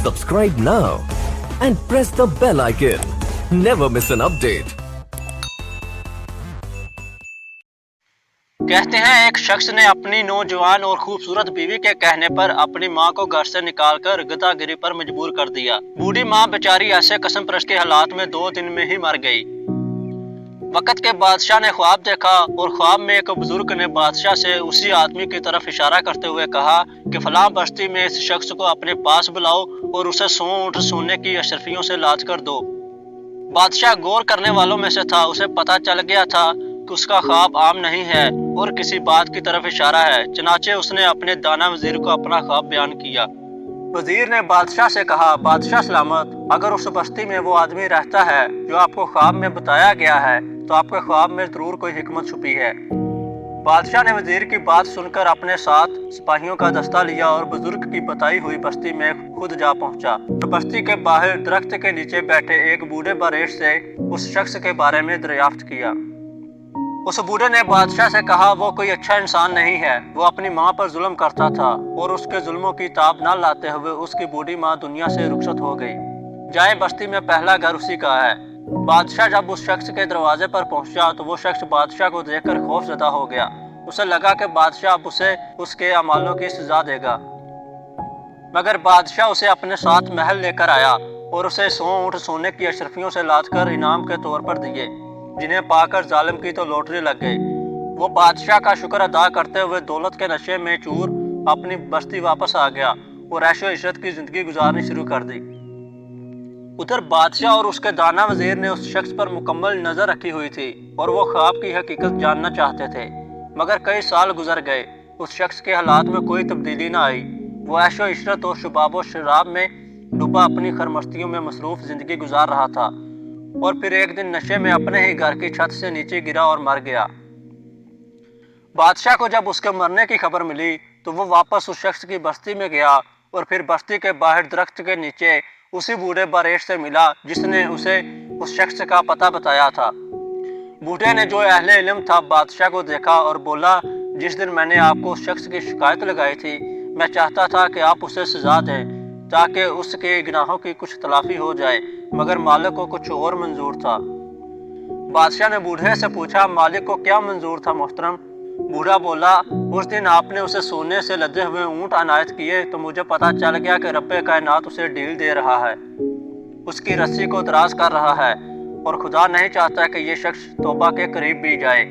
Subscribe now and press the bell icon. Never miss an update. कहते हैं एक शख्स ने अपनी नौजवान और खूबसूरत बीवी के कहने पर अपनी मां को घर से निकालकर गदागिरी पर मजबूर कर दिया। बूढ़ी मां बेचारी ऐसे कसम परस्त के हालात में 2 दिन में ही मर गई। वक्त के बादशाह ने ख्वाब देखा और ख्वाब में एक बुजुर्ग ने बादशाह से उसी आदमी की तरफ इशारा करते हुए कहा कि फलां बस्ती में इस शख्स को अपने पास बुलाओ और उसे 100 ऊंट सोने की अशरफियों से लाद कर दो। बादशाह गौर करने वालों में से था। उसे पता चल गया था कि उसका ख्वाब आम नहीं है और किसी बात की तरफ इशारा है। चनाचे उसने अपने दाना वजीर को अपना ख्वाब बयान किया। वजीर ने बादशाह से कहा, बादशाह सलामत, अगर उस बस्ती में वो आदमी रहता है जो आपको ख्वाब में बताया गया है तो आपके ख्वाब में जरूर कोई हिकमत छुपी है। बादशाह ने वजीर की बात सुनकर अपने साथ सिपाहियों का दस्ता लिया और बुजुर्ग की बताई हुई बस्ती में खुद जा पहुंचा। तो बस्ती के बाहर दरख्त के नीचे बैठे एक बूढ़े बरेश से उस शख्स के बारे में दरियाफ्त किया। उस बूढ़े ने बादशाह से कहा, वो कोई अच्छा इंसान नहीं है, वो अपनी माँ पर जुल्म करता था और उसके जुल्मों की ताब न लाते हुए उसकी बूढ़ी माँ दुनिया से रुखसत हो गई। जाए बस्ती में पहला घर उसी का है। बादशाह जब उस शख्स के दरवाजे पर पहुंचा तो वो शख्स बादशाह को देखकर खौफजदा हो गया। उसे लगा कि बादशाह अब उसे उसके अमालों की सजा देगा, मगर बादशाह उसे अपने साथ महल लेकर आया और उसे 100 ऊंट सोने की अशरफियों से लादकर इनाम के तौर पर दिए, जिन्हें पाकर जालिम की तो लॉटरी लग गई। वो बादशाह का शुक्र अदा करते हुए दौलत के नशे में चूर अपनी बस्ती वापस आ गया और ऐशो इशरत की जिंदगी गुजारनी शुरू कर दी। उधर बादशाह और उसके दाना वजीर ने उस शख्स पर मुकम्मल नजर रखी हुई थी और वो ख्वाब की हकीकत जानना चाहते थे, मगर कई साल गुजर गए, उस शख्स के हालात में कोई तब्दीली न आई। वो ऐशो इशरत और शुबाब शराब में डूबा अपनी खरमस्तियों में मसरूफ जिंदगी गुजार रहा था और फिर एक दिन नशे में अपने ही घर की छत से नीचे गिरा और मर गया। बादशाह को जब उसके मरने की खबर मिली तो वो वापस उस शख्स की बस्ती में गया और फिर बस्ती के बाहर दरख्त के नीचे उसी बूढ़े बरेश से मिला जिसने उसे उस शख्स का पता बताया था। बूढ़े ने जो अहले इल्म था बादशाह को देखा और बोला, जिस दिन मैंने आपको उस शख्स की शिकायत लगाई थी, मैं चाहता था कि आप उसे सजा दें ताकि उसके गुनाहों की कुछ तलाफी हो जाए, मगर मालिक को कुछ और मंजूर था। बादशाह ने बूढ़े से पूछा, मालिक को क्या मंजूर था मोहतरम? बूढ़ा बोला, उस दिन आपने उसे सोने से लदे हुए ऊंट अनायत किए तो मुझे पता चल गया कि रब्बे कायनात उसे ढील दे रहा है, उसकी रस्सी को दराज कर रहा है और खुदा नहीं चाहता कि ये शख्स तौबा के करीब भी जाए।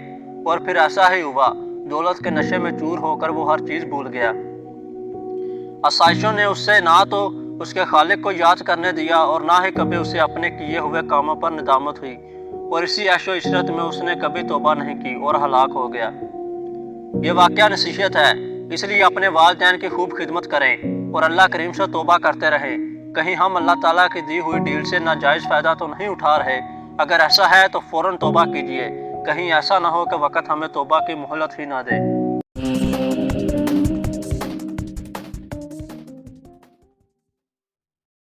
और फिर ऐसा ही हुआ। दौलत के नशे में चूर होकर वो हर चीज भूल गया। आसाइशों ने उससे ना तो उसके खालिक को याद करने दिया और ना ही कभी उसे अपने किए हुए कामों पर निदामत हुई, और इसी ऐशो इशरत में उसने कभी तौबा नहीं की और हलाक हो गया। ये वाक़या नसीहत है, इसलिए अपने वालिदैन की खूब खिदमत करें और अल्लाह करीम से तौबा करते रहें। कहीं हम अल्लाह ताला की दी हुई डील से नाजायज़ फ़ायदा तो नहीं उठा रहे? अगर ऐसा है तो फ़ौरन तौबा कीजिए, कहीं ऐसा ना हो कि वक़्त हमें तौबा की मोहलत ही ना दे।